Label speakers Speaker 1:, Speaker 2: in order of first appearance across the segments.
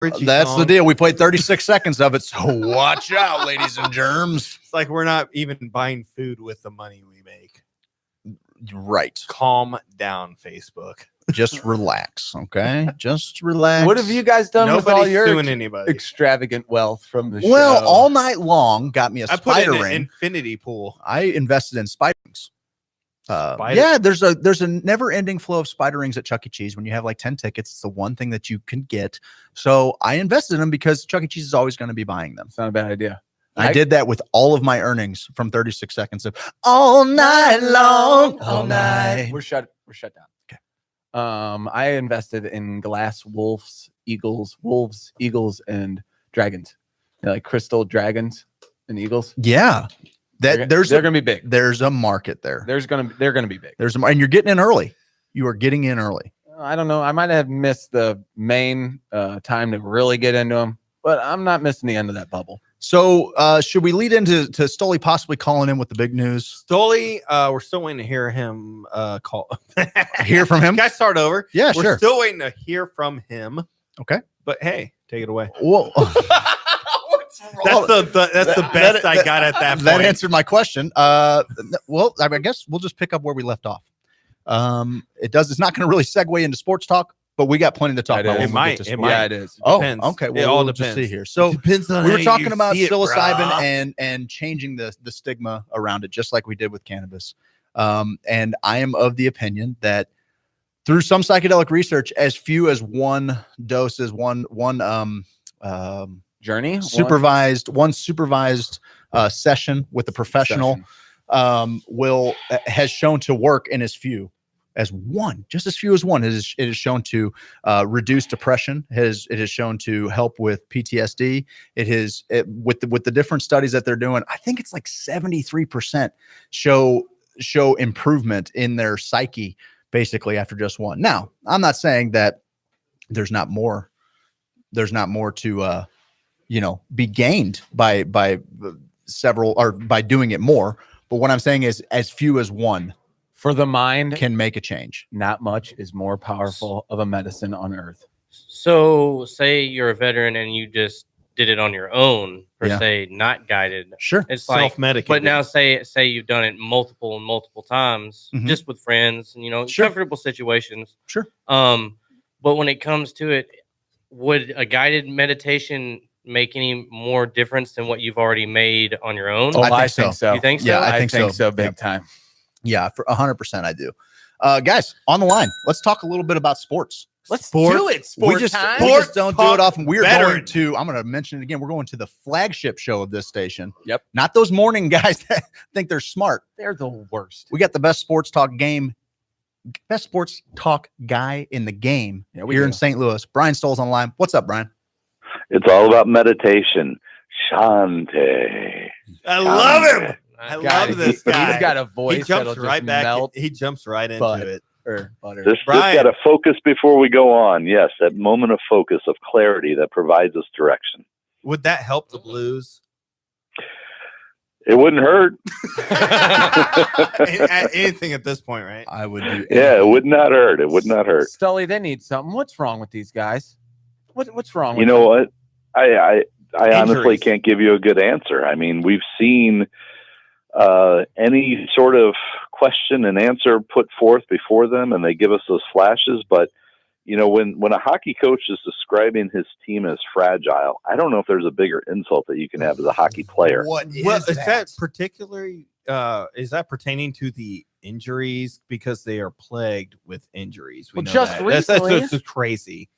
Speaker 1: That's the deal. We played 36 seconds of it, so watch out, ladies and germs.
Speaker 2: It's like we're not even buying food with the money we make.
Speaker 1: Right.
Speaker 2: Calm down, Facebook.
Speaker 1: Just relax, okay? Just relax.
Speaker 3: What have you guys done with all
Speaker 2: Nobody's
Speaker 3: your
Speaker 2: suing anybody.
Speaker 3: extravagant wealth from the show?
Speaker 1: Well, all night long got me a
Speaker 2: I put
Speaker 1: spider
Speaker 2: in an
Speaker 1: ring.
Speaker 2: infinity pool.
Speaker 1: I invested in spider rings.
Speaker 2: Spider-
Speaker 1: Yeah, there's a never-ending flow of spider rings at Chuck E. Cheese. When you have like 10 tickets, it's the one thing that you can get. So I invested in them because Chuck E. Cheese is always going to be buying them.
Speaker 3: It's not a bad idea.
Speaker 1: I did that with all of my earnings from 36 seconds of all night long, all night.
Speaker 3: We're shut down.
Speaker 1: Okay.
Speaker 3: I invested in glass wolves, eagles, and dragons. Like crystal dragons and eagles.
Speaker 1: Yeah.
Speaker 3: They're gonna be big.
Speaker 1: There's a market there.
Speaker 3: They're gonna be big.
Speaker 1: And you're getting in early. You are getting in early.
Speaker 3: I don't know. I might have missed the main time to really get into them, but I'm not missing the end of that bubble.
Speaker 1: So should we lead into Stolly possibly calling in with the big news?
Speaker 2: Stolly, we're still waiting to hear him call.
Speaker 1: Hear from him?
Speaker 2: Can I start over?
Speaker 1: Yeah,
Speaker 2: we're
Speaker 1: sure.
Speaker 2: still waiting to hear from him.
Speaker 1: Okay.
Speaker 2: But hey, take it away.
Speaker 1: Well,
Speaker 2: That's the best I got at that point.
Speaker 1: That answered my question. Well, I guess we'll just pick up where we left off. It's not going to really segue into sports talk, but we got plenty to talk about.
Speaker 2: It might.
Speaker 3: Yeah, it is.
Speaker 1: Oh,
Speaker 2: Depends.
Speaker 1: okay. Well,
Speaker 2: It all
Speaker 1: we'll just
Speaker 2: depends.
Speaker 1: see here. So
Speaker 2: Depends on
Speaker 1: we were
Speaker 2: how
Speaker 1: talking
Speaker 2: you
Speaker 1: about
Speaker 2: see it,
Speaker 1: psilocybin
Speaker 2: brah.
Speaker 1: and changing the stigma around it, just like we did with cannabis. And I am of the opinion that through some psychedelic research, as few as one dose is one
Speaker 3: Journey
Speaker 1: supervised session with a professional has shown to work in as few as one. It is shown to reduce depression. It has shown to help with PTSD. With the different studies that they're doing, I think it's like 73% show improvement in their psyche basically after just one. Now, I'm not saying that there's not more to be gained by several or by doing it more. But what I'm saying is as few as one
Speaker 3: for the mind
Speaker 1: can make a change.
Speaker 3: Not much is more powerful of a medicine on earth.
Speaker 4: So say you're a veteran and you just did it on your own, per se, not guided.
Speaker 1: Sure.
Speaker 4: It's like
Speaker 2: self-medicated.
Speaker 4: But now say you've done it multiple times, just with friends and comfortable situations.
Speaker 1: Sure.
Speaker 4: But when it comes to it, would a guided meditation make any more difference than what you've already made on your own?
Speaker 3: Oh, I think so.
Speaker 4: You think so?
Speaker 1: Yeah,
Speaker 3: I think so big time.
Speaker 1: Yeah, for 100% I do. Guys, on the line, let's talk a little bit about sports.
Speaker 3: Let's do it.
Speaker 1: We just don't do it often. We're
Speaker 2: veteran.
Speaker 1: I'm going to mention it again. We're going to the flagship show of this station.
Speaker 3: Yep.
Speaker 1: Not those morning guys that think they're smart.
Speaker 3: They're the worst.
Speaker 1: We got the best sports talk guy in the game here in St. Louis. Brian Stull's on the line. What's up, Brian?
Speaker 5: It's all about meditation. Shanti.
Speaker 2: I love him. I love this guy.
Speaker 3: He's got a voice.
Speaker 2: He jumps
Speaker 3: that'll
Speaker 2: right
Speaker 3: just
Speaker 2: back.
Speaker 3: melt
Speaker 2: He jumps right into it.
Speaker 3: butter.
Speaker 5: Just
Speaker 2: Brian.
Speaker 5: got to focus before we go on. Yes, that moment of focus, of clarity that provides us direction.
Speaker 2: Would that help the Blues?
Speaker 5: It wouldn't hurt.
Speaker 2: Anything at this point, right?
Speaker 1: I would do.
Speaker 5: Yeah, it would not hurt. It would not hurt.
Speaker 3: Stully, they need something. What's wrong with these guys? What's wrong with
Speaker 5: You know what? I honestly
Speaker 2: Injuries.
Speaker 5: can't give you a good answer. I mean, we've seen any sort of question and answer put forth before them, and they give us those flashes. But when a hockey coach is describing his team as fragile, I don't know if there's a bigger insult that you can have as a hockey player.
Speaker 2: Is that particularly? Is that pertaining to the injuries because they are plagued with injuries? We
Speaker 3: Well,
Speaker 2: know
Speaker 3: just
Speaker 2: that.
Speaker 3: recently-
Speaker 2: That's just crazy.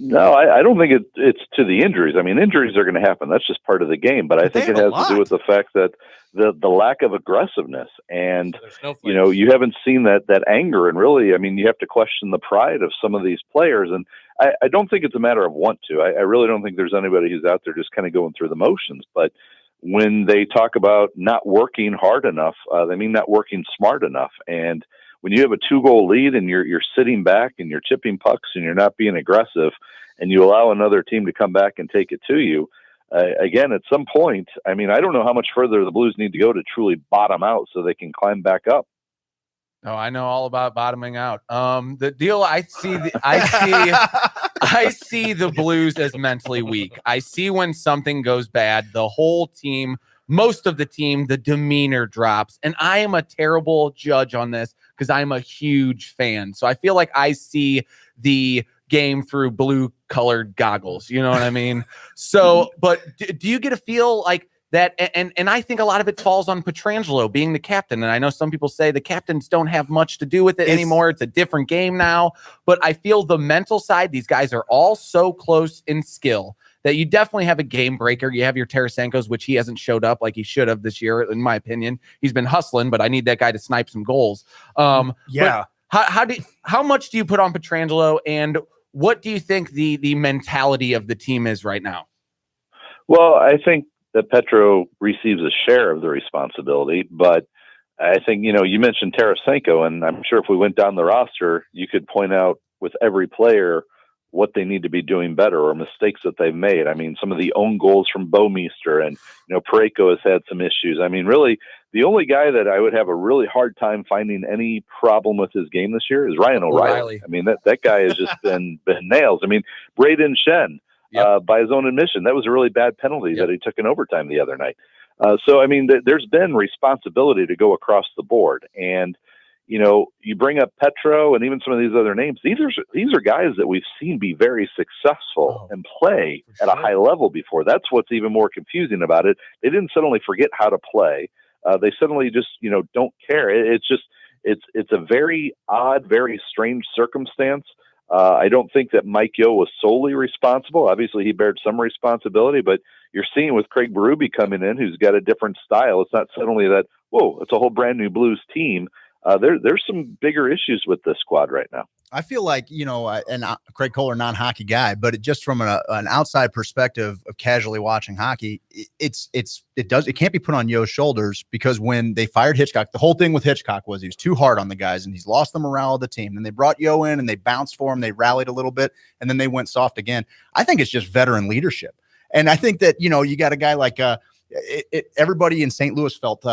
Speaker 5: No, I don't think it's to the injuries. I mean, injuries are going to happen. That's just part of the game. But I
Speaker 2: They
Speaker 5: think it
Speaker 2: have a
Speaker 5: has to do
Speaker 2: lot.
Speaker 5: with the fact that the lack of aggressiveness and
Speaker 4: There's no
Speaker 5: you haven't seen that anger. And really, I mean, you have to question the pride of some of these players. And I don't think it's a matter of want to. I really don't think there's anybody who's out there just kind of going through the motions. But when they talk about not working hard enough, they mean not working smart enough. And when you have a 2-goal lead and you're sitting back and you're chipping pucks and you're not being aggressive and you allow another team to come back and take it to you, again, at some point, I mean, I don't know how much further the Blues need to go to truly bottom out so they can climb back up.
Speaker 3: Oh, I know all about bottoming out. The deal I see I see the Blues as mentally weak. I see when something goes bad, the whole team, most of the team, the demeanor drops. And I am a terrible judge on this because I'm a huge fan. So I feel like I see the game through blue colored goggles. You know what I mean? So, but do you get a feel like that? And I think a lot of it falls on Pietrangelo being the captain. And I know some people say the captains don't have much to do with it anymore. It's a different game now. But I feel the mental side, these guys are all so close in skill that you definitely have a game breaker. You have your Tarasenko's, which he hasn't showed up like he should have this year, in my opinion. He's been hustling, but I need that guy to snipe some goals.
Speaker 2: Yeah.
Speaker 3: How much do you put on Pietrangelo, and what do you think the mentality of the team is right now?
Speaker 5: Well, I think that Petro receives a share of the responsibility, but I think, you mentioned Tarasenko, and I'm sure if we went down the roster, you could point out with every player what they need to be doing better or mistakes that they've made. I mean, some of the own goals from Bouwmeester and, Parayko has had some issues. I mean, really, the only guy that I would have a really hard time finding any problem with his game this year is Ryan O'Reilly. I mean, that guy has just been nails. I mean, Braden Shen, by his own admission, that was a really bad penalty that he took in overtime the other night. So, I mean, there's been responsibility to go across the board. And, you bring up Petro and even some of these other names. These are guys that we've seen be very successful and play at a high level before. That's what's even more confusing about it. They didn't suddenly forget how to play. They suddenly just, don't care. It's a very odd, very strange circumstance. I don't think that Mike Yeo was solely responsible. Obviously, he bared some responsibility, but you're seeing with Craig Berube coming in, who's got a different style. It's not suddenly that, whoa, it's a whole brand new Blues team. There's some bigger issues with this squad right now.
Speaker 1: I feel like, and Craig Kohler, non-hockey guy, but just from an outside perspective of casually watching hockey, it can't be put on Yo's shoulders, because when they fired Hitchcock, the whole thing with Hitchcock was he was too hard on the guys and he's lost the morale of the team. And they brought Yo in and they bounced for him. They rallied a little bit and then they went soft again. I think it's just veteran leadership. And I think that, you got a guy like everybody in St. Louis felt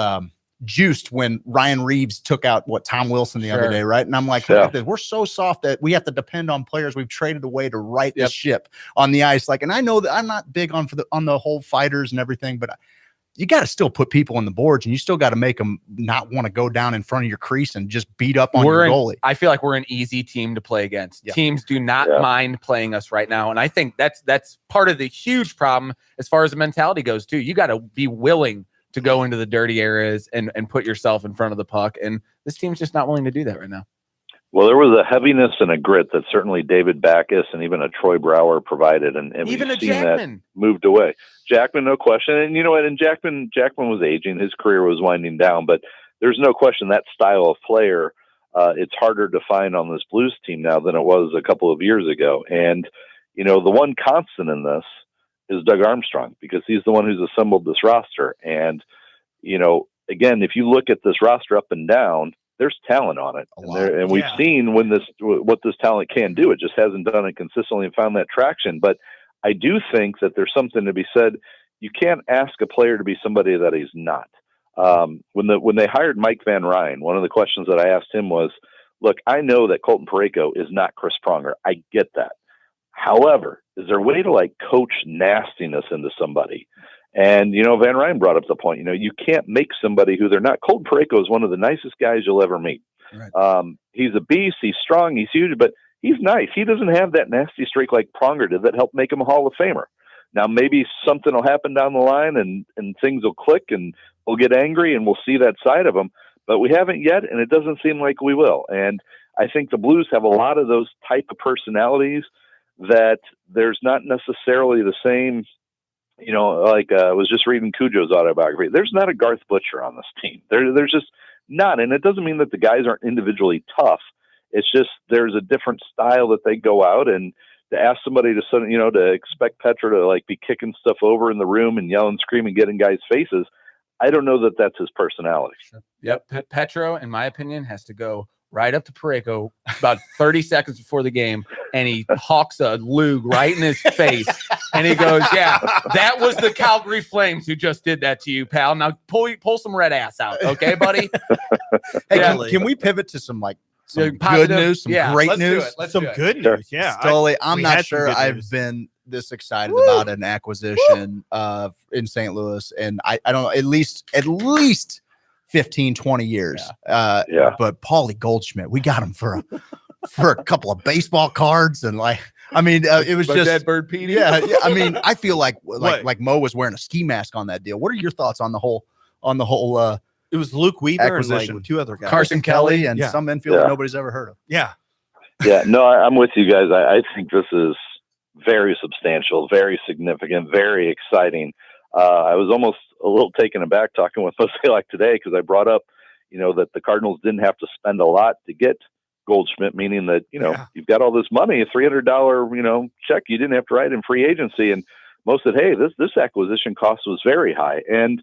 Speaker 1: juiced when Ryan Reeves took out Tom Wilson the other day, right? And I'm like, look at this. We're so soft that we have to depend on players we've traded away to right the ship on the ice. Like, and I know that I'm not big on the whole fighters and everything, but you got to still put people on the boards, and you still got to make them not want to go down in front of your crease and just beat up on your goalie.
Speaker 3: I feel like we're an easy team to play against. Teams do not mind playing us right now. And I think that's part of the huge problem as far as the mentality goes too. You got to be willing to go into the dirty areas and put yourself in front of the puck. And this team's just not willing to do that right now.
Speaker 5: Well, there was a heaviness and a grit that certainly David Backes and even a Troy Brouwer provided. And
Speaker 3: even
Speaker 5: we've
Speaker 3: a
Speaker 5: seen
Speaker 3: Jackman
Speaker 5: that moved away. Jackman, no question. And you know what? And Jackman was aging. His career was winding down. But there's no question that style of player, it's harder to find on this Blues team now than it was a couple of years ago. And, the one constant in this is Doug Armstrong, because he's the one who's assembled this roster. And, again, if you look at this roster up and down, there's talent on it. And we've seen what this talent can do. It just hasn't done it consistently and found that traction. But I do think that there's something to be said. You can't ask a player to be somebody that he's not. When they hired Mike Van Ryn, one of the questions that I asked him was, look, I know that Colton Parayko is not Chris Pronger. I get that. However, is there a way to coach nastiness into somebody? And, Van Ryn brought up the point, you can't make somebody who they're not. Colton Parayko is one of the nicest guys you'll ever meet. Right. He's a beast. He's strong. He's huge, but he's nice. He doesn't have that nasty streak like Pronger did that helped make him a Hall of Famer. Now, maybe something will happen down the line and things will click and we'll get angry and we'll see that side of him, but we haven't yet. And it doesn't seem like we will. And I think the Blues have a lot of those type of personalities that there's not necessarily the same, I was just reading Cujo's autobiography. There's not a Garth Butcher on this team. There's just not. And it doesn't mean that the guys aren't individually tough. It's just there's a different style that they go out, and to ask somebody to, to expect Petro to be kicking stuff over in the room and yelling, screaming, getting guys' faces. I don't know that that's his personality.
Speaker 3: Yep. Petro, in my opinion, has to go right up to Parayko about 30 seconds before the game, and he hawks a lug right in his face. And he goes, yeah, that was the Calgary Flames who just did that to you, pal. Now pull some red ass out. Okay, buddy?
Speaker 1: Hey, can we pivot to some some
Speaker 3: Positive,
Speaker 1: good news, some
Speaker 3: yeah,
Speaker 1: great
Speaker 3: let's do
Speaker 1: news.
Speaker 3: it. Let's
Speaker 2: Some
Speaker 3: do it.
Speaker 2: good
Speaker 5: Sure.
Speaker 2: news. Yeah.
Speaker 1: Stoley, I'm
Speaker 2: we
Speaker 1: not
Speaker 2: had some
Speaker 1: sure
Speaker 2: good
Speaker 1: I've
Speaker 2: news.
Speaker 1: been this excited
Speaker 2: Woo!
Speaker 1: about an acquisition in St. Louis, and I don't know, at least 15, 20 years.
Speaker 5: Yeah.
Speaker 1: But Paulie Goldschmidt, we got him for a couple of baseball cards, and it was
Speaker 3: But
Speaker 1: just
Speaker 3: Dead Bird Petey.
Speaker 1: yeah. I mean, I feel like
Speaker 2: What?
Speaker 1: Mo was wearing a ski mask on that deal. What are your thoughts on the whole
Speaker 2: It was Luke Weaver
Speaker 1: acquisition.
Speaker 2: and like two other guys.
Speaker 1: Carson Kelly and
Speaker 2: Yeah.
Speaker 1: some infield that
Speaker 5: Yeah.
Speaker 1: nobody's ever heard of?
Speaker 2: Yeah.
Speaker 5: Yeah, no, I'm with you guys. I think this is very substantial, very significant, very exciting. I was almost a little taken aback talking with Mosaic today because I brought up, that the Cardinals didn't have to spend a lot to get Goldschmidt, meaning that, you've got all this money, a $300, check you didn't have to write in free agency. And most said, hey, this acquisition cost was very high. And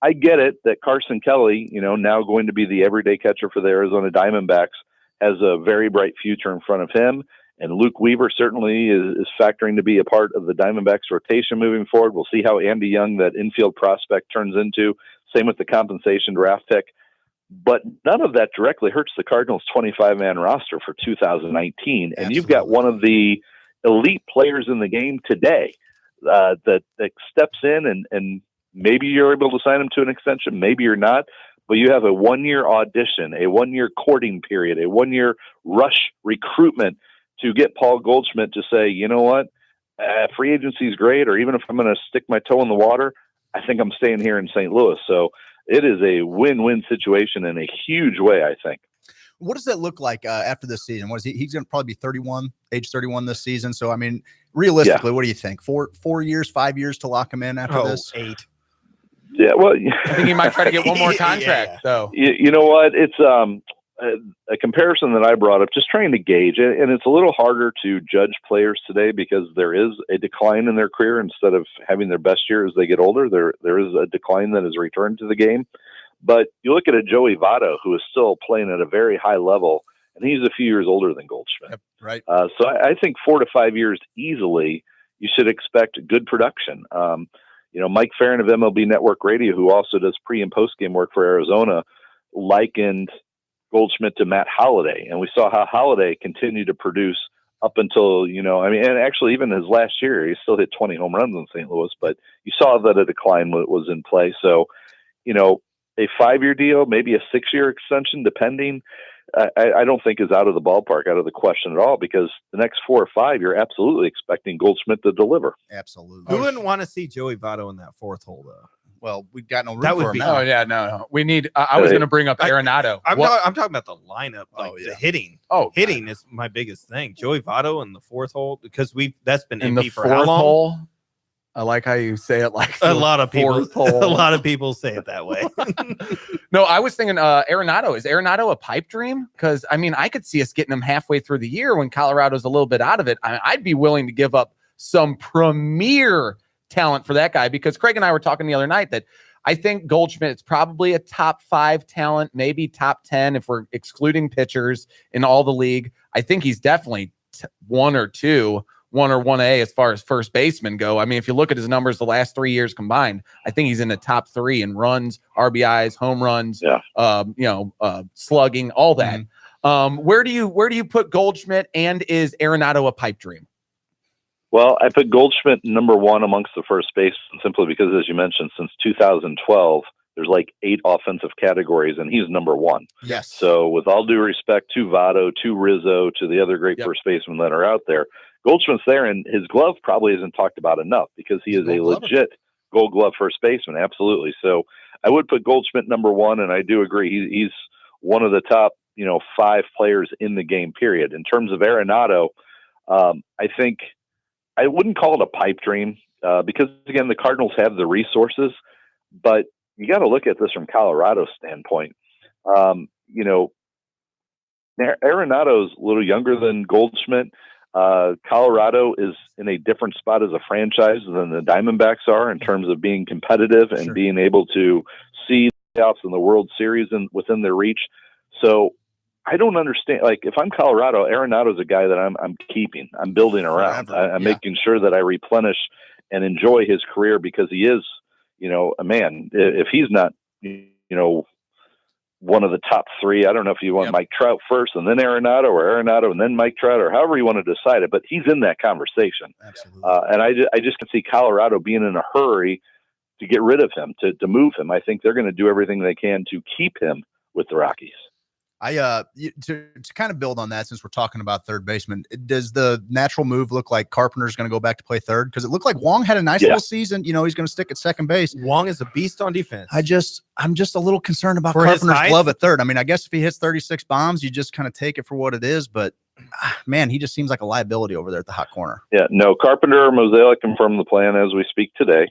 Speaker 5: I get it that Carson Kelly, now going to be the everyday catcher for the Arizona Diamondbacks, has a very bright future in front of him. And Luke Weaver certainly is factoring to be a part of the Diamondbacks rotation moving forward. We'll see how Andy Young, that infield prospect, turns into. Same with the compensation draft pick. But none of that directly hurts the Cardinals' 25-man roster for 2019. And you've got one of the elite players in the game today that steps in, and maybe you're able to sign him to an extension, maybe you're not. But you have a 1-year audition, a 1-year courting period, a 1-year rush recruitment to get Paul Goldschmidt to say, you know what, free agency is great, or even if I'm going to stick my toe in the water, I think I'm staying here in St. Louis. So it is a win-win situation in a huge way, I think.
Speaker 1: What does that look like after this season? What is he's going to probably be age 31 this season. So, I mean, realistically, What do you think? 4 years, 5 years to lock him in after this?
Speaker 2: 8.
Speaker 5: Yeah, well,
Speaker 3: I think he might try to get one more contract, though.
Speaker 5: You know what? It's a comparison that I brought up, just trying to gauge it. And it's a little harder to judge players today because there is a decline in their career. Instead of having their best year as they get older, there is a decline that has returned to the game. But you look at a Joey Votto, who is still playing at a very high level, and he's a few years older than Goldschmidt.
Speaker 1: Yep, right.
Speaker 5: So I think 4 to 5 years easily, you should expect good production. Mike Farron of MLB Network Radio, who also does pre and post game work for Arizona, likened Goldschmidt to Matt Holliday. And we saw how Holliday continued to produce up until, and actually even his last year, he still hit 20 home runs in St. Louis, but you saw that a decline was in play. So, a 5-year deal, maybe a 6-year extension, depending, I don't think is out of the ballpark, out of the question at all, because the next 4 or 5, you're absolutely expecting Goldschmidt to deliver.
Speaker 1: Absolutely.
Speaker 2: Who wouldn't want to see Joey Votto in that 4th hole, though?
Speaker 1: Well, we've got no room
Speaker 2: That would
Speaker 1: for him
Speaker 2: be-
Speaker 1: now.
Speaker 3: Oh, yeah, no. We need I was going to bring up Arenado.
Speaker 2: I'm talking about the lineup, the hitting. Hitting is my biggest thing. Joey Votto in the 4th hole, because that's been
Speaker 3: in the
Speaker 2: empty for how
Speaker 3: 4th
Speaker 2: long?
Speaker 3: hole. I like how you say it like
Speaker 2: A lot of people.
Speaker 3: 4th hole.
Speaker 2: A lot of people say it that way.
Speaker 3: No, I was thinking Arenado. Is Arenado a pipe dream? Because, I could see us getting him halfway through the year when Colorado's a little bit out of it. I'd be willing to give up some premier talent for that guy, because Craig and I were talking the other night that I think Goldschmidt is probably a top 5 talent, maybe top 10 if we're excluding pitchers in all the league. I think he's definitely 1 or 2. 1 or 1A as far as first basemen go. If you look at his numbers the last 3 years combined, I think he's in the top 3 in runs, RBIs, home runs, slugging, all that.
Speaker 1: Mm-hmm.
Speaker 3: Where do you put Goldschmidt, and is Arenado a pipe dream?
Speaker 5: Well, I put Goldschmidt number 1 amongst the first basemen simply because, as you mentioned, since 2012, there's like 8 offensive categories, and he's number 1.
Speaker 1: Yes.
Speaker 5: So with all due respect to Votto, to Rizzo, to the other great first basemen that are out there, Goldschmidt's there, and his glove probably isn't talked about enough because he is a legit Gold Glove first baseman. Absolutely. So I would put Goldschmidt number 1, and I do agree. He's one of the top, 5 players in the game, period. In terms of Arenado, I think I wouldn't call it a pipe dream because, again, the Cardinals have the resources, but you got to look at this from Colorado's standpoint. Arenado's a little younger than Goldschmidt. Colorado is in a different spot as a franchise than the Diamondbacks are in terms of being competitive and being able to see the playoffs in the World Series within their reach. So I don't understand. Like, if I'm Colorado, Arenado's a guy that I'm keeping. I'm building around. I'm making sure that I replenish and enjoy his career because he is, a man. If he's not, one of the top three. I don't know if you want Mike Trout first and then Arenado, or Arenado and then Mike Trout, or however you want to decide it, but he's in that conversation.
Speaker 1: Absolutely.
Speaker 5: And I just can see Colorado being in a hurry to get rid of him, to move him. I think they're going to do everything they can to keep him with the Rockies.
Speaker 1: To kind of build on that, since we're talking about third baseman, does the natural move look like Carpenter's going to go back to play third? Because it looked like Wong had a nice little season. He's going to stick at second base.
Speaker 2: Wong is a beast on defense.
Speaker 1: I'm just a little concerned about Carpenter's glove at third. I mean, I guess if he hits 36 bombs, you just kind of take it for what it is. But man, he just seems like a liability over there at the hot corner.
Speaker 5: Yeah, no, Carpenter, Mosaic confirmed the plan as we speak today.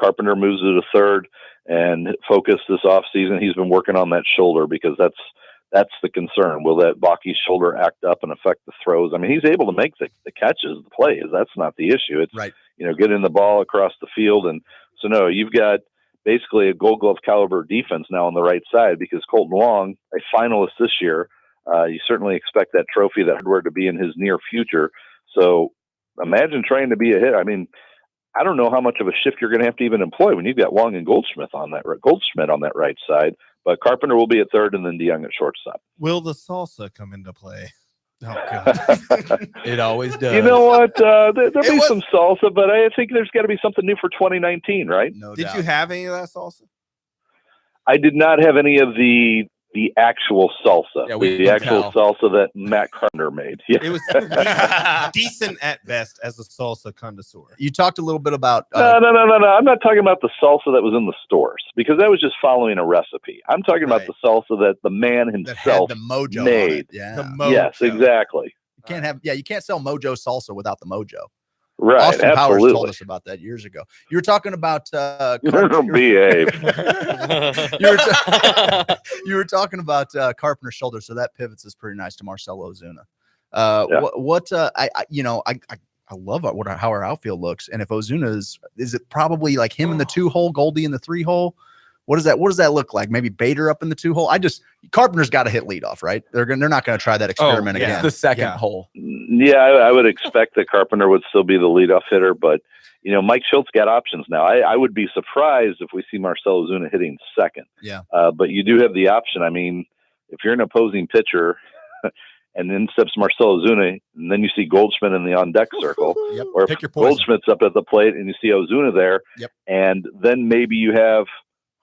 Speaker 5: Carpenter moves to the third and focus this offseason. He's been working on that shoulder because that's the concern. Will that Baki's shoulder act up and affect the throws? I mean, he's able to make the catches, the plays. That's not the issue. It's,
Speaker 1: right.
Speaker 5: Getting the ball across the field. And so, no, you've got basically a Gold Glove caliber defense now on the right side, because Colton Wong, a finalist this year, you certainly expect that trophy, that hardware, to be in his near future. So imagine trying to be a hit. I mean, I don't know how much of a shift you're going to have to even employ when you've got Wong and Goldschmidt on that right side. But Carpenter will be at third, and then DeYoung at shortstop.
Speaker 2: Will the salsa come into play? Oh, God.
Speaker 3: It always does.
Speaker 5: You know what? There'll be some salsa, but I think there's got to be something new for 2019, right?
Speaker 1: No
Speaker 2: Did
Speaker 1: doubt.
Speaker 2: you have any of that salsa?
Speaker 5: I did not have any of the actual salsa.
Speaker 3: Yeah,
Speaker 5: the actual salsa that Matt Carpenter made. Yeah.
Speaker 2: It was decent at best as a salsa connoisseur.
Speaker 1: You talked a little bit about
Speaker 5: No. I'm not talking about the salsa that was in the stores, because that was just following a recipe. I'm talking about the salsa that the man himself
Speaker 1: the mojo
Speaker 5: made.
Speaker 1: on it. Yeah.
Speaker 2: The mojo.
Speaker 5: Yes, exactly.
Speaker 1: You can't sell mojo salsa without the mojo.
Speaker 5: Right.
Speaker 1: Austin Powers
Speaker 5: absolutely.
Speaker 1: told us about that years ago. You were talking about
Speaker 5: behave.
Speaker 1: You were talking about Carpenter's shoulder, so that pivots us pretty nice to Marcell Ozuna. I love how our outfield looks, and if Ozuna is it probably like him in the 2-hole, Goldie in the 3-hole? What does that look like? Maybe Bader up in the 2-hole. Carpenter's got to hit leadoff, right? They're not going to try that experiment again.
Speaker 3: It's the second hole.
Speaker 5: Yeah, I would expect that Carpenter would still be the leadoff hitter, but Mike Schultz got options now. I would be surprised if we see Marcell Ozuna hitting second.
Speaker 1: Yeah.
Speaker 5: But you do have the option. I mean, if you're an opposing pitcher and then steps Marcell Ozuna, and then you see Goldschmidt in the on-deck circle, or if Goldschmidt's up at the plate and you see Ozuna there, and then maybe you have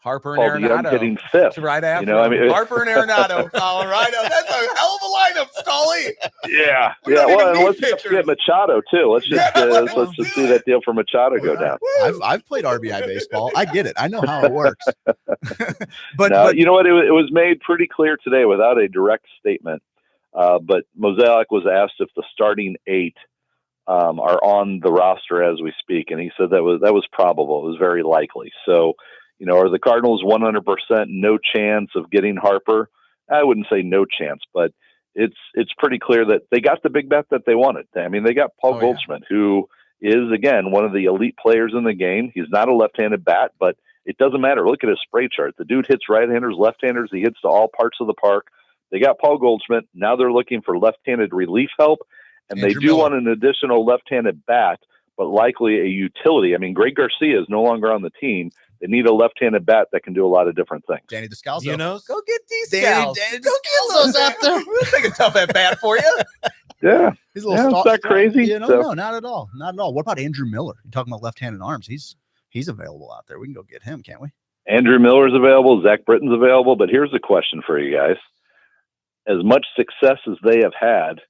Speaker 3: Harper and Arenado
Speaker 5: hitting fifth.
Speaker 3: Right after.
Speaker 5: Harper
Speaker 3: and Arenado, Colorado. That's a hell of a lineup, Scully.
Speaker 5: Yeah. Well, and let's get Machado too. Let's just see that deal for Machado go down.
Speaker 1: I've played RBI baseball. I get it. I know how it works.
Speaker 5: but you know what? It was made pretty clear today without a direct statement. But Mosaic was asked if the starting 8 are on the roster as we speak, and he said that was probable. It was very likely. So, are the Cardinals 100% no chance of getting Harper? I wouldn't say no chance, but it's pretty clear that they got the big bat that they wanted. I mean, they got Paul Goldschmidt, who is, again, one of the elite players in the game. He's not a left-handed bat, but it doesn't matter. Look at his spray chart. The dude hits right-handers, left-handers. He hits to all parts of the park. They got Paul Goldschmidt. Now they're looking for left-handed relief help, and they do want an additional left-handed bat, but likely a utility. I mean, Greg Garcia is no longer on the team. They need a left-handed bat that can do a lot of different things.
Speaker 1: Danny Descalso.
Speaker 3: Go get Descalso.
Speaker 1: Danny Descalso's out there.
Speaker 3: We'll take a tough at bat for you.
Speaker 5: Yeah.
Speaker 1: He's a little
Speaker 5: it's not crazy.
Speaker 1: No, not at all. Not at all. What about Andrew Miller? You're talking about left-handed arms. He's available out there. We can go get him, can't we?
Speaker 5: Andrew Miller's available. Zach Britton's available. But here's the question for you guys. As much success as they have had,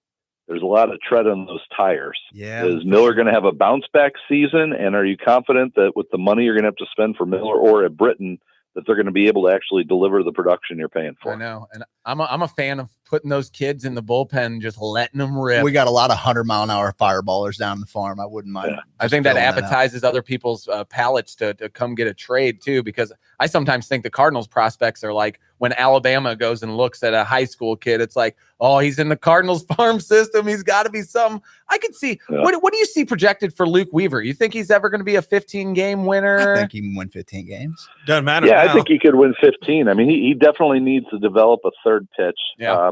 Speaker 5: there's a lot of tread on those tires.
Speaker 1: Yeah.
Speaker 5: Is Miller going to have a bounce back season? And are you confident that with the money you're going to have to spend for Miller or at Britton, that they're going to be able to actually deliver the production you're paying for?
Speaker 3: I know. And I'm a fan of putting those kids in the bullpen, just letting them rip.
Speaker 1: We got a lot of 100-mile-an-hour fireballers down the farm. I wouldn't mind.
Speaker 5: Yeah.
Speaker 3: I think that appetizes other people's palates to come get a trade too, because I sometimes think the Cardinals prospects are like when Alabama goes and looks at a high school kid, it's like, oh, he's in the Cardinals farm system. He's got to be something. I could see. Yeah. What do you see projected for Luke Weaver? You think he's ever going to be a 15-game winner?
Speaker 1: I think he can win 15 games.
Speaker 2: Doesn't matter.
Speaker 5: Yeah, I think he could win 15. I mean, he definitely needs to develop a third pitch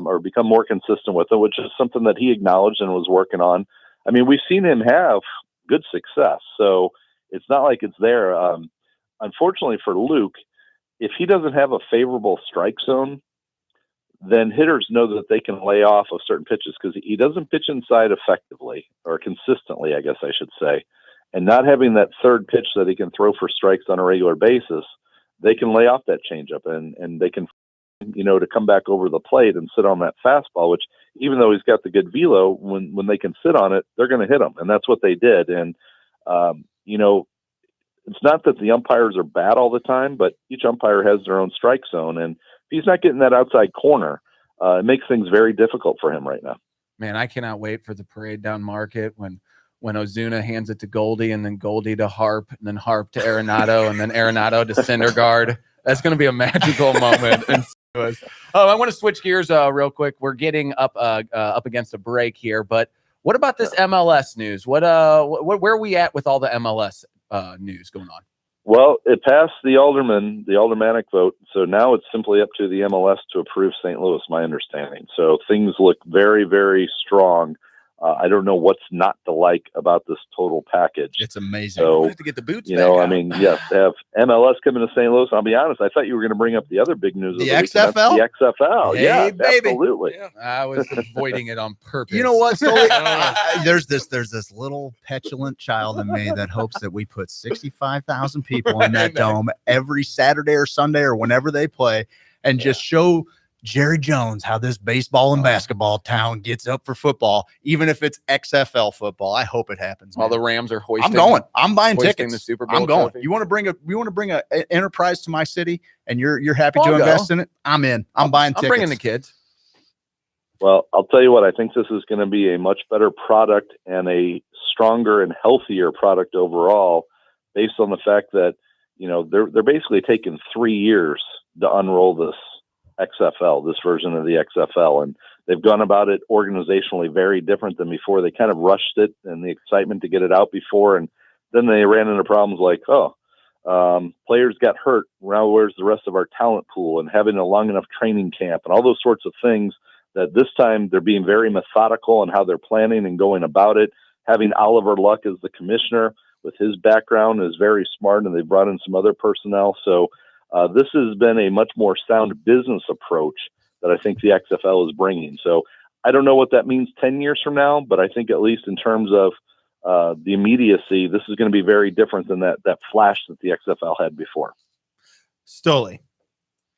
Speaker 5: or become more consistent with it, which is something that he acknowledged and was working on. I mean, we've seen him have good success, so it's not like it's there. Unfortunately for Luke, if he doesn't have a favorable strike zone, then hitters know that they can lay off of certain pitches because he doesn't pitch inside effectively or consistently, I guess I should say. And not having that third pitch that he can throw for strikes on a regular basis, they can lay off that changeup and they can, to come back over the plate and sit on that fastball, which even though he's got the good velo, when they can sit on it, they're going to hit him. And that's what they did. And, it's not that the umpires are bad all the time, but each umpire has their own strike zone. And if he's not getting that outside corner, it makes things very difficult for him right now.
Speaker 3: Man, I cannot wait for the parade down Market when Ozuna hands it to Goldie and then Goldie to Harp and then Harp to Arenado and then Arenado to Syndergaard. That's going to be a magical moment. And I want to switch gears real quick. We're getting up against a break here, but what about this MLS news? Where are we at with all the MLS news going on?
Speaker 5: Well, it passed the aldermanic vote, so now it's simply up to the MLS to approve St. Louis, my understanding. So things look very, very strong. I don't know what's not to like about this total package.
Speaker 1: It's amazing.
Speaker 5: So,
Speaker 3: we have to get the boots back
Speaker 5: I
Speaker 3: out.
Speaker 5: mean, yes, to have MLS coming to St. Louis. I'll be honest, I thought you were going to bring up the other big news of
Speaker 1: The
Speaker 5: the week, and that's
Speaker 1: XFL?
Speaker 5: the XFL.
Speaker 1: Hey,
Speaker 5: Yeah,
Speaker 1: baby.
Speaker 5: absolutely.
Speaker 3: Yeah, I was avoiding it on purpose.
Speaker 1: You know what, Sully? There's this little petulant child in me that hopes that we put 65,000 people in that dome every Saturday or Sunday or whenever they play and just show Jerry Jones how this baseball and basketball town gets up for football, even if it's XFL football. I hope it happens.
Speaker 3: While
Speaker 1: Man.
Speaker 3: the Rams are hoisting.
Speaker 1: I'm going. I'm buying
Speaker 3: hoisting
Speaker 1: tickets.
Speaker 3: the Super Bowl
Speaker 1: I'm going.
Speaker 3: trophy.
Speaker 1: You want to bring a enterprise to my city, and you're happy
Speaker 3: I'll
Speaker 1: to
Speaker 3: go.
Speaker 1: invest in it? I'm in. I'm buying tickets.
Speaker 3: I'm bringing the kids.
Speaker 5: Well, I'll tell you what, I think this is going to be a much better product and a stronger and healthier product overall, based on the fact that, they're basically taking 3 years to unroll this XFL, this version of the XFL. And they've gone about it organizationally very different than before. They kind of rushed it and the excitement to get it out before. And then they ran into problems like, players got hurt. Now where's the rest of our talent pool, and having a long enough training camp and all those sorts of things. That this time they're being very methodical in how they're planning and going about it. Having Oliver Luck as the commissioner with his background is very smart, and they brought in some other personnel. So this has been a much more sound business approach that I think the XFL is bringing. So I don't know what that means 10 years from now, but I think at least in terms of the immediacy, this is going to be very different than that flash that the XFL had before.
Speaker 2: Stoley.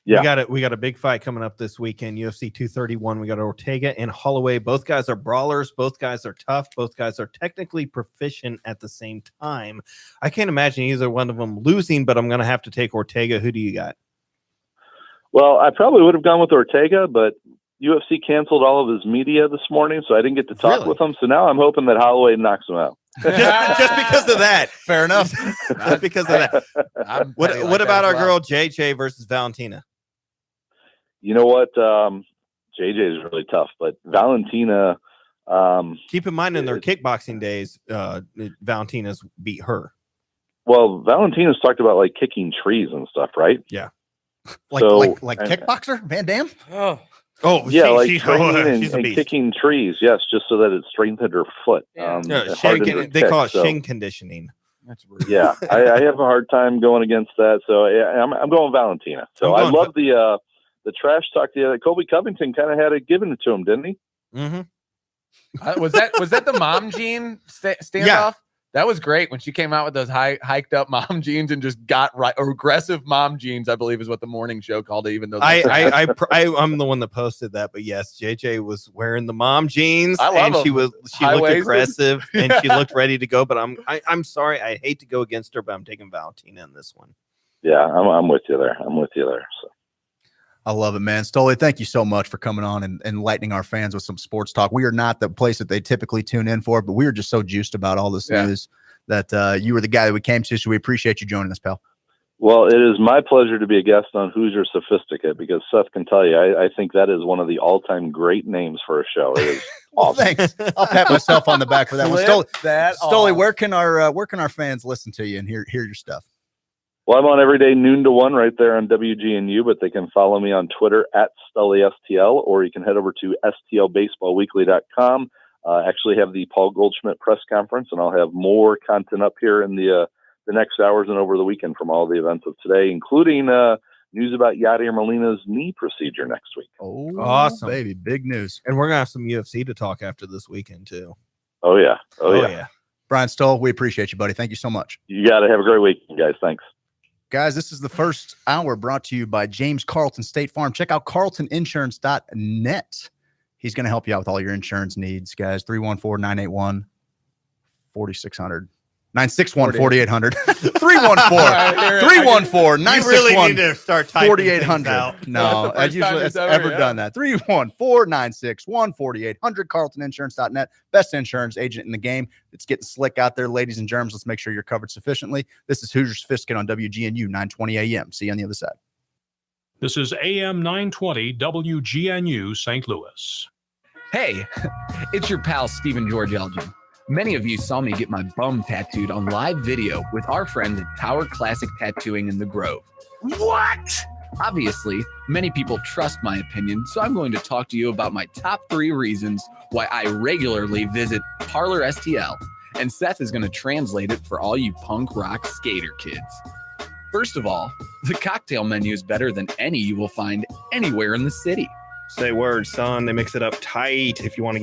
Speaker 5: Yeah.
Speaker 2: We got a big fight coming up this weekend, UFC 231. We got Ortega and Holloway. Both guys are brawlers. Both guys are tough. Both guys are technically proficient at the same time. I can't imagine either one of them losing, but I'm going to have to take Ortega. Who do you got?
Speaker 5: Well, I probably would have gone with Ortega, but UFC canceled all of his media this morning, so I didn't get to talk with him. So now I'm hoping that Holloway knocks him out.
Speaker 2: just because of that.
Speaker 1: Fair enough.
Speaker 2: Just because of that. What about our girl JJ versus Valentina?
Speaker 5: You know what? JJ is really tough, but Valentina.
Speaker 2: Keep in mind, in their kickboxing days, Valentina's beat her.
Speaker 5: Well, Valentina's talked about like kicking trees and stuff, right?
Speaker 2: Yeah.
Speaker 1: Like kickboxer Van Damme.
Speaker 5: Yeah,
Speaker 2: she's
Speaker 5: and kicking trees. Yes, just so that it strengthened her foot.
Speaker 4: Yeah.
Speaker 2: They call it shin conditioning.
Speaker 3: That's rude.
Speaker 5: Yeah, I have a hard time going against that. So I'm going Valentina. So I love the trash talk. Colby Covington kind of had it given to him, didn't he?
Speaker 2: Mm-hmm.
Speaker 3: Was that the mom jean standoff?
Speaker 2: Yeah.
Speaker 3: That was great when she came out with those hiked up mom jeans and just got right, or aggressive mom jeans, I believe is what the morning show called it. Even though
Speaker 2: I'm the one that posted that, but yes, JJ was wearing the mom jeans and she looked aggressive and she looked ready to go. But I'm sorry, I hate to go against her, but I'm taking Valentina in this one.
Speaker 5: Yeah, I'm with you there. So.
Speaker 1: I love it, man. Stoley, thank you so much for coming on and enlightening our fans with some sports talk. We are not the place that they typically tune in for, but we are just so juiced about all this news that you were the guy that we came to. So we appreciate you joining us, pal.
Speaker 5: Well, it is my pleasure to be a guest on Hoosier Sophisticate because Seth can tell you, I think that is one of the all-time great names for a show. It is awesome.
Speaker 1: Thanks. I'll pat myself on the back for that one. Stoley,
Speaker 3: off.
Speaker 1: where can our fans listen to you and hear your stuff?
Speaker 5: Well, I'm on every day, noon to 1, right there on WGNU, but they can follow me on Twitter at StullySTL, or you can head over to stlbaseballweekly.com. Actually have the Paul Goldschmidt press conference, and I'll have more content up here in the next hours and over the weekend from all the events of today, including news about Yadier Molina's knee procedure next week.
Speaker 1: Oh,
Speaker 2: Awesome.
Speaker 1: baby. Big news.
Speaker 2: And we're going to have some UFC to talk after this weekend, too.
Speaker 5: Oh, yeah. Oh, yeah.
Speaker 1: Brian Stull, we appreciate you, buddy. Thank you so much.
Speaker 5: You got to have a great weekend, guys. Thanks.
Speaker 1: Guys, this is the first hour brought to you by James Carlton State Farm. Check out carltoninsurance.net. He's going to help you out with all your insurance needs, guys. 314-981-4600. 961-4800. 314-961-4800.
Speaker 2: really need to start typing things out.
Speaker 1: No,
Speaker 3: That's the first time
Speaker 1: usually
Speaker 3: it's
Speaker 1: that's
Speaker 3: ever,
Speaker 1: ever done that. 314-961-4800. carltoninsurance.net. Best insurance agent in the game. It's getting slick out there, ladies and germs. Let's make sure you're covered sufficiently. This is Hoosier Sophisticate on WGNU 920 AM. See you on the other side.
Speaker 6: This is AM 920 WGNU St. Louis.
Speaker 7: Hey, it's your pal, Stephen George Elgin. Many of you saw me get my bum tattooed on live video with our friends at Tower Classic Tattooing in the Grove. What? Obviously, many people trust my opinion, so I'm going to talk to you about my top 3 reasons why I regularly visit Parlor STL, and Seth is going to translate it for all you punk rock skater kids. First of all, the cocktail menu is better than any you will find anywhere in the city.
Speaker 8: Say word, son. They mix it up tight if you want to